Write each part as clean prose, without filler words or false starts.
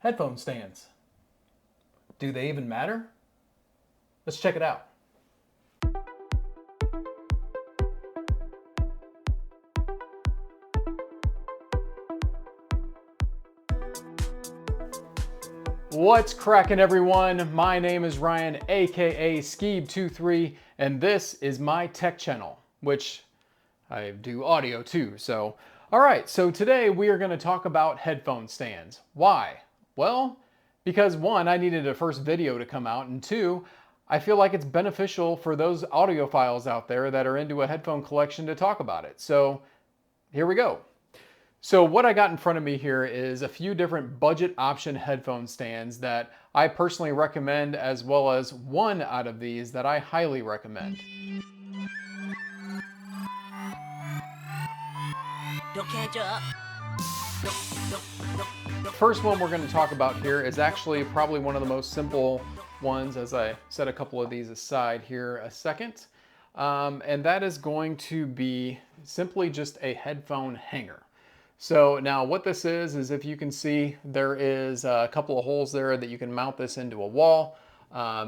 Headphone stands. Do they even matter? Let's check it out. What's cracking, everyone? My name is Ryan, aka Skeeb23, and this is my tech channel, which I do audio too. Alright, so today we are going to talk about headphone stands. Why? Well, because one, I needed a first video to come out, and two, I feel like it's beneficial for those audiophiles out there that are into a headphone collection to talk about it. So here we go. So what I got in front of me here is a few different budget option headphone stands that I personally recommend, as well as one out of these that I highly recommend. The first one we're going to talk about here is actually probably one of the most simple ones, as I set a couple of these aside here a second. And that is going to be simply just a headphone hanger. So now what this is if you can see, there is a couple of holes there that you can mount this into a wall.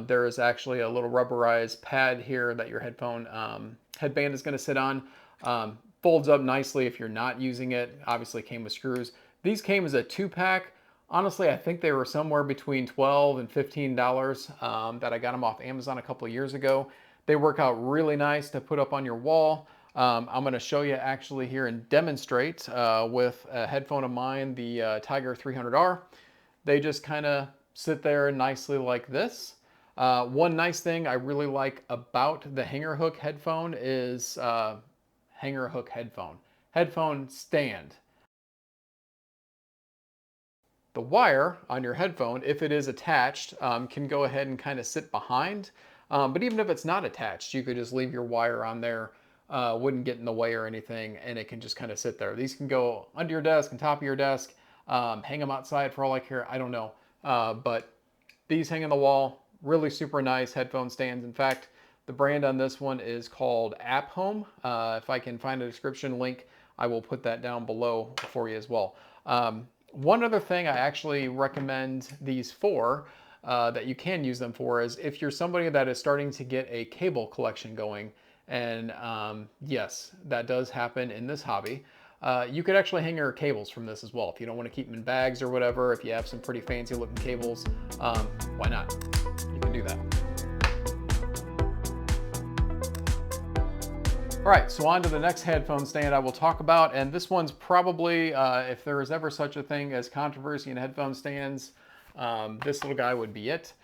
There is actually a little rubberized pad here that your headband is going to sit on. Folds up nicely if you're not using it. Obviously came with screws. These came as a 2-pack. Honestly, I think they were somewhere between $12 and $15 that I got them off Amazon a couple of years ago. They work out really nice to put up on your wall. I'm going to show you actually here and demonstrate with a headphone of mine, the Tiger 300R. They just kind of sit there nicely like this. One nice thing I really like about the hanger hook headphone is headphone stand. The wire on your headphone, if it is attached, can go ahead and kind of sit behind. But even if it's not attached, you could just leave your wire on there. Wouldn't get in the way or anything, and it can just kind of sit there. These can go under your desk, on top of your desk, hang them outside for all I care. I don't know. But these hang on the wall. Really super nice headphone stands. In fact, the brand on this one is called Apphome. If I can find a description link, I will put that down below for you as well. One other thing I actually recommend these for, that you can use them for, is if you're somebody that is starting to get a cable collection going. And yes, that does happen in this hobby. You could actually hang your cables from this as well. If you don't want to keep them in bags or whatever, if you have some pretty fancy looking cables, why not? You can do that. All right, so on to the next headphone stand I will talk about, and this one's probably, if there is ever such a thing as controversy in headphone stands, this little guy would be it.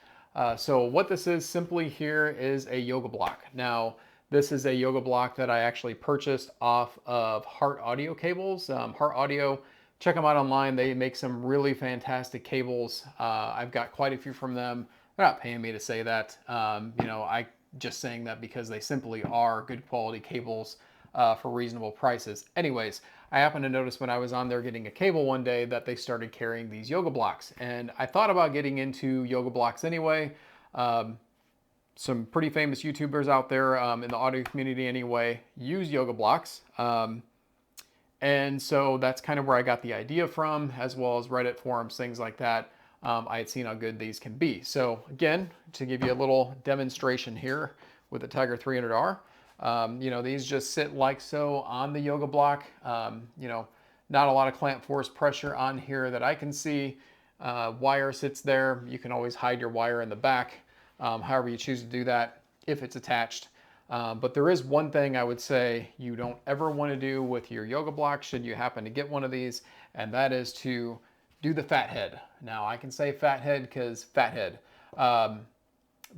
So what this is simply here is a yoga block. Now, this is a yoga block that I actually purchased off of Hart audio cables. Hart Audio, check them out online. They make some really fantastic cables. I've got quite a few from them. They're not paying me to say that. I just saying that because they simply are good quality cables for reasonable prices. Anyways, I happened to notice when I was on there getting a cable one day that they started carrying these yoga blocks. And I thought about getting into yoga blocks anyway. Some pretty famous YouTubers out there in the audio community anyway use yoga blocks. And so that's kind of where I got the idea from, as well as Reddit forums, things like that. I had seen how good these can be. So again, to give you a little demonstration here with the Tiger 300R, these just sit like so on the yoga block. Not a lot of clamp force pressure on here that I can see. Wire sits there. You can always hide your wire in the back. However you choose to do that, if it's attached. But there is one thing I would say you don't ever want to do with your yoga block should you happen to get one of these, and that is to do the fat head. Now I can say fat head because fat head.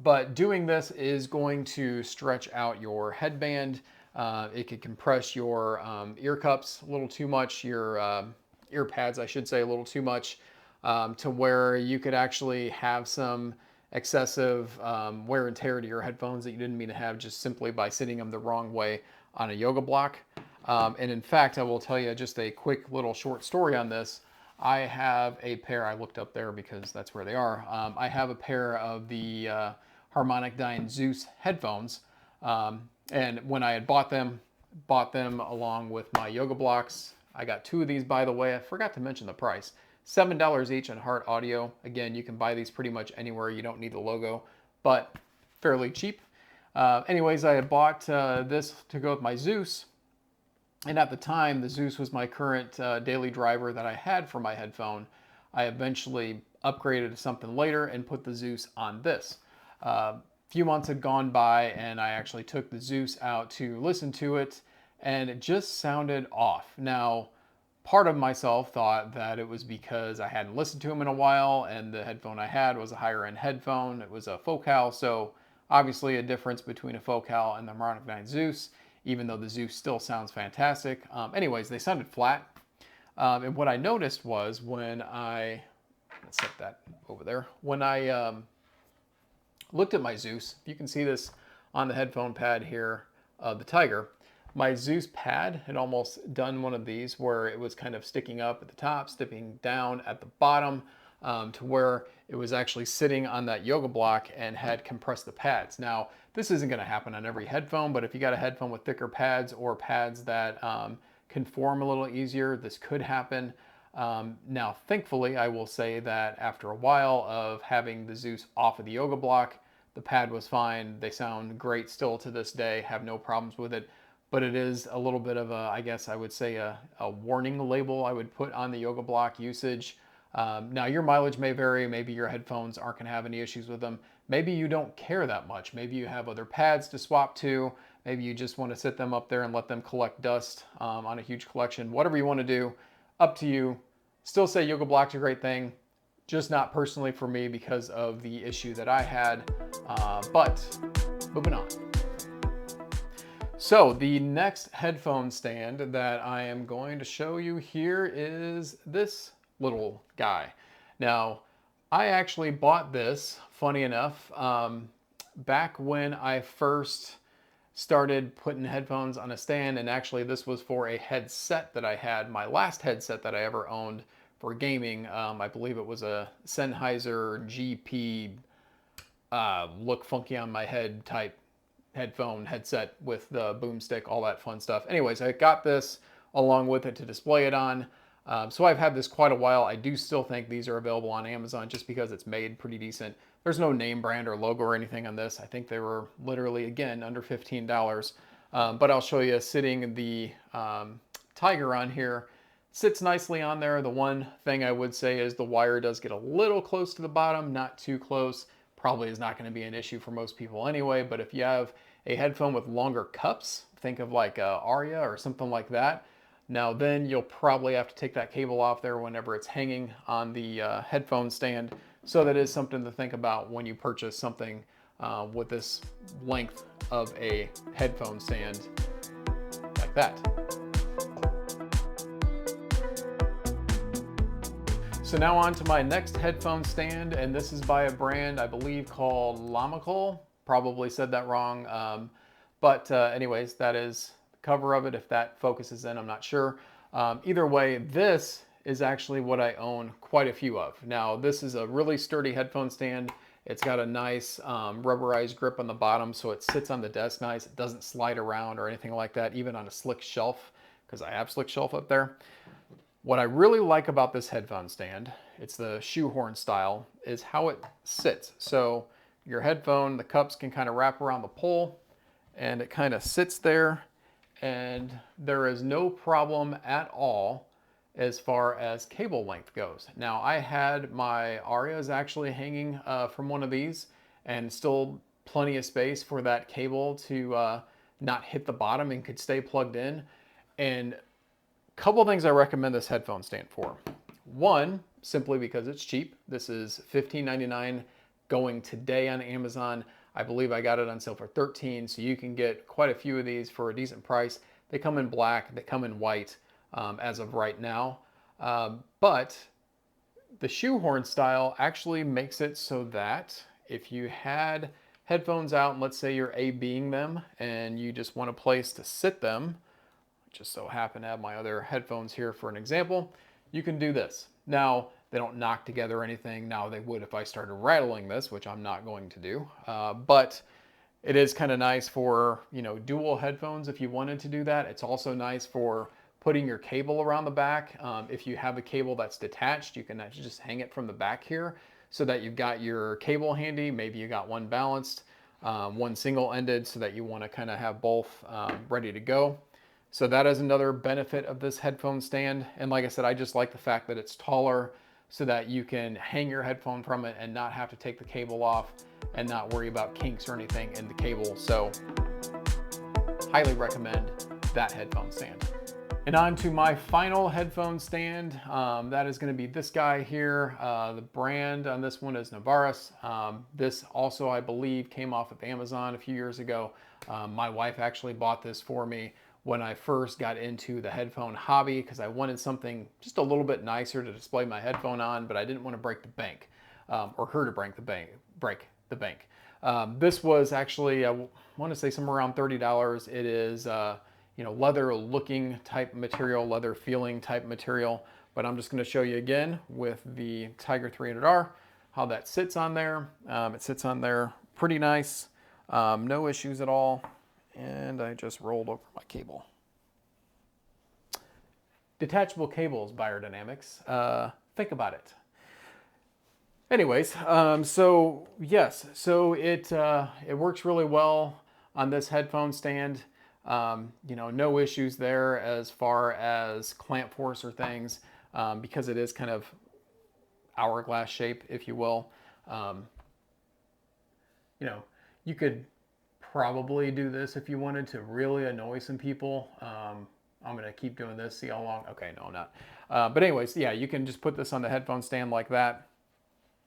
But doing this is going to stretch out your headband. It could compress your ear cups a little too much, your ear pads, I should say, a little too much, to where you could actually have some excessive wear and tear to your headphones that you didn't mean to have just simply by sitting them the wrong way on a yoga block. And in fact, I will tell you just a quick little short story on this. I have a pair, I looked up there because that's where they are. I have a pair of the Harmonic Dyne Zeus headphones. And when I had bought them along with my yoga blocks. I got two of these, by the way. I forgot to mention the price. $7 each on Hart Audio. Again, you can buy these pretty much anywhere. You don't need the logo, but fairly cheap. Anyways, I had bought this to go with my Zeus. And at the time, the Zeus was my current daily driver that I had for my headphone. I eventually upgraded to something later and put the Zeus on this. A few months had gone by and I actually took the Zeus out to listen to it, and it just sounded off. Now, part of myself thought that it was because I hadn't listened to him in a while and the headphone I had was a higher end headphone. It was a Focal, so obviously a difference between a Focal and the Harmonic 9 Zeus, even though the Zeus still sounds fantastic. Anyways, they sounded flat. And what I noticed was when let's set that over there. When I looked at my Zeus, you can see this on the headphone pad here, the Tiger. My Zeus pad had almost done one of these where it was kind of sticking up at the top, sticking down at the bottom, to where it was actually sitting on that yoga block and had compressed the pads. Now, this isn't going to happen on every headphone, but if you got a headphone with thicker pads or pads that can form a little easier, this could happen. Now, thankfully, I will say that after a while of having the Zeus off of the yoga block, the pad was fine. They sound great still to this day, have no problems with it. But it is a little bit of a, I guess I would say a warning label I would put on the yoga block usage. Now your mileage may vary. Maybe your headphones aren't going to have any issues with them. Maybe you don't care that much. Maybe you have other pads to swap to. Maybe you just want to sit them up there and let them collect dust on a huge collection. Whatever you want to do, up to you. Still say yoga block's a great thing, just not personally for me because of the issue that I had. But moving on. So the next headphone stand that I am going to show you here is this little guy. Now, I actually bought this, funny enough, back when I first started putting headphones on a stand, and actually this was for a headset that I had, my last headset that I ever owned for gaming. I believe it was a Sennheiser GP look funky on my head type headphone headset with the boomstick, all that fun stuff. Anyways, I got this along with it to display it on. So I've had this quite a while. I do still think these are available on Amazon just because it's made pretty decent. There's no name brand or logo or anything on this. I think they were literally, again, under $15. But I'll show you sitting the Tiger on here. Sits nicely on there. The one thing I would say is the wire does get a little close to the bottom, not too close. Probably is not going to be an issue for most people anyway, but if you have a headphone with longer cups, think of like a Aria or something like that, now then you'll probably have to take that cable off there whenever it's hanging on the headphone stand. So that is something to think about when you purchase something with this length of a headphone stand like that. So now on to my next headphone stand, and this is by a brand I believe called Lamicall. Probably said that wrong, but anyways, that is the cover of it. If that focuses in, I'm not sure. Either way, this is actually what I own quite a few of. Now, this is a really sturdy headphone stand. It's got a nice rubberized grip on the bottom, so it sits on the desk nice. It doesn't slide around or anything like that, even on a slick shelf, because I have slick shelf up there. What I really like about this headphone stand, it's the shoehorn style, is how it sits. So your headphone, the cups can kind of wrap around the pole and it kind of sits there, and there is no problem at all as far as cable length goes. Now, I had my Arias actually hanging from one of these, and still plenty of space for that cable to not hit the bottom and could stay plugged in. And couple things I recommend this headphone stand for. One, simply because it's cheap. This is $15.99 going today on Amazon. I believe I got it on sale for $13, so you can get quite a few of these for a decent price. They come in black, they come in white as of right now. But the shoehorn style actually makes it so that if you had headphones out, and let's say you're A-Bing them and you just want a place to sit them, just so happen to have my other headphones here for an example, you can do this. Now, they don't knock together anything. Now, they would if I started rattling this, which I'm not going to do. But it is kind of nice for, you know, dual headphones if you wanted to do that. It's also nice for putting your cable around the back. If you have a cable that's detached, you can actually just hang it from the back here so that you've got your cable handy. Maybe you got one balanced, one single-ended, so that you want to kind of have both ready to go. So that is another benefit of this headphone stand. And like I said, I just like the fact that it's taller so that you can hang your headphone from it and not have to take the cable off and not worry about kinks or anything in the cable. So highly recommend that headphone stand. And on to my final headphone stand. That is going to be this guy here. The brand on this one is Navaris. This also, I believe, came off of Amazon a few years ago. My wife actually bought this for me when I first got into the headphone hobby because I wanted something just a little bit nicer to display my headphone on, but I didn't want to break the bank, or her to break the bank. This was actually, I want to say somewhere around $30. It is leather looking type material, leather feeling type material, but I'm just going to show you again with the Tiger 300R how that sits on there. It sits on there pretty nice, no issues at all, and I just rolled over my cable. Detachable cables, Biodynamics. Think about it. Anyways, so yes, so it works really well on this headphone stand. No issues there as far as clamp force or things, because it is kind of hourglass shape, if you will. You could probably do this if you wanted to really annoy some people. I'm going to keep doing this, see how long. Okay, no, I'm not. But anyways, yeah, you can just put this on the headphone stand like that.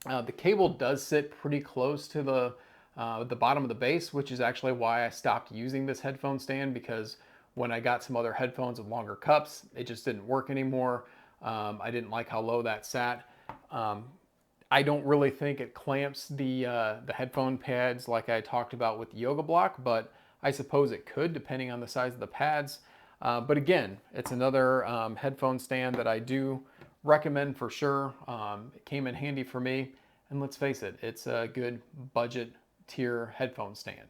The cable does sit pretty close to the bottom of the base, which is actually why I stopped using this headphone stand, because when I got some other headphones with longer cups, it just didn't work anymore. I didn't like how low that sat. I don't really think it clamps the headphone pads like I talked about with the Yoga Block, but I suppose it could depending on the size of the pads. But again, it's another headphone stand that I do recommend for sure. It came in handy for me, and let's face it, it's a good budget tier headphone stand.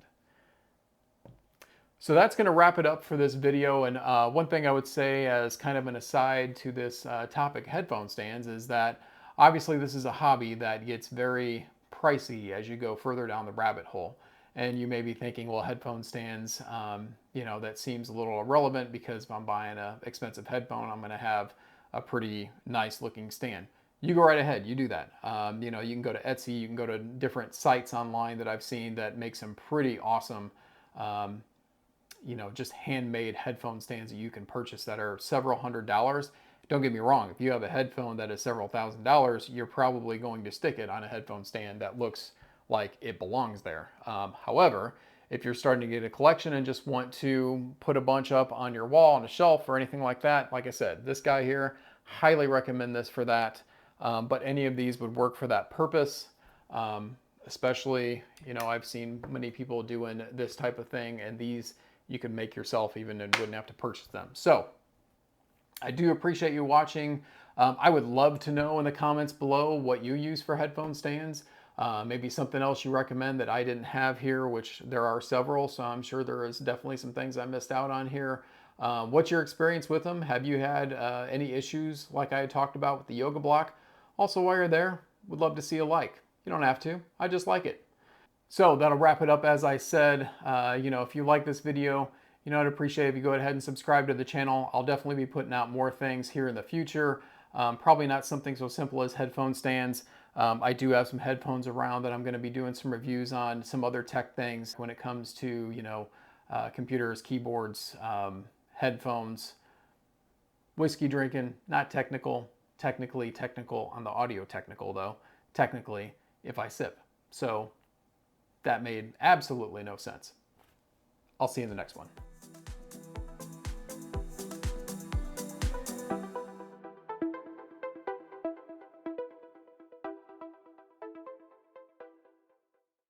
So that's going to wrap it up for this video. And one thing I would say as kind of an aside to this topic, headphone stands, is that obviously this is a hobby that gets very pricey as you go further down the rabbit hole. And you may be thinking, well, headphone stands, that seems a little irrelevant because if I'm buying an expensive headphone, I'm going to have a pretty nice looking stand. You go right ahead, you do that. You can go to Etsy, you can go to different sites online that I've seen that make some pretty awesome, just handmade headphone stands that you can purchase that are several $100s. Don't get me wrong, if you have a headphone that is several $1,000s, you're probably going to stick it on a headphone stand that looks like it belongs there. However, if you're starting to get a collection and just want to put a bunch up on your wall on a shelf or anything like that, like I said, this guy here, highly recommend this for that. But any of these would work for that purpose. Especially, I've seen many people doing this type of thing, and these you can make yourself even and wouldn't have to purchase them. So I do appreciate you watching. I would love to know in the comments below what you use for headphone stands. Maybe something else you recommend that I didn't have here, which there are several, so I'm sure there is definitely some things I missed out on here. What's your experience with them? Have you had any issues like I talked about with the Yoga Block? Also, while you're there, would love to see a like. You don't have to, I just like it. So that'll wrap it up. As I said, if you like this video, I'd appreciate if you go ahead and subscribe to the channel. I'll definitely be putting out more things here in the future. Probably not something so simple as headphone stands. I do have some headphones around that I'm going to be doing some reviews on, some other tech things when it comes to, computers, keyboards, headphones, whiskey drinking, not technical, technically technical on the audio technical though, technically if I sip. So that made absolutely no sense. I'll see you in the next one.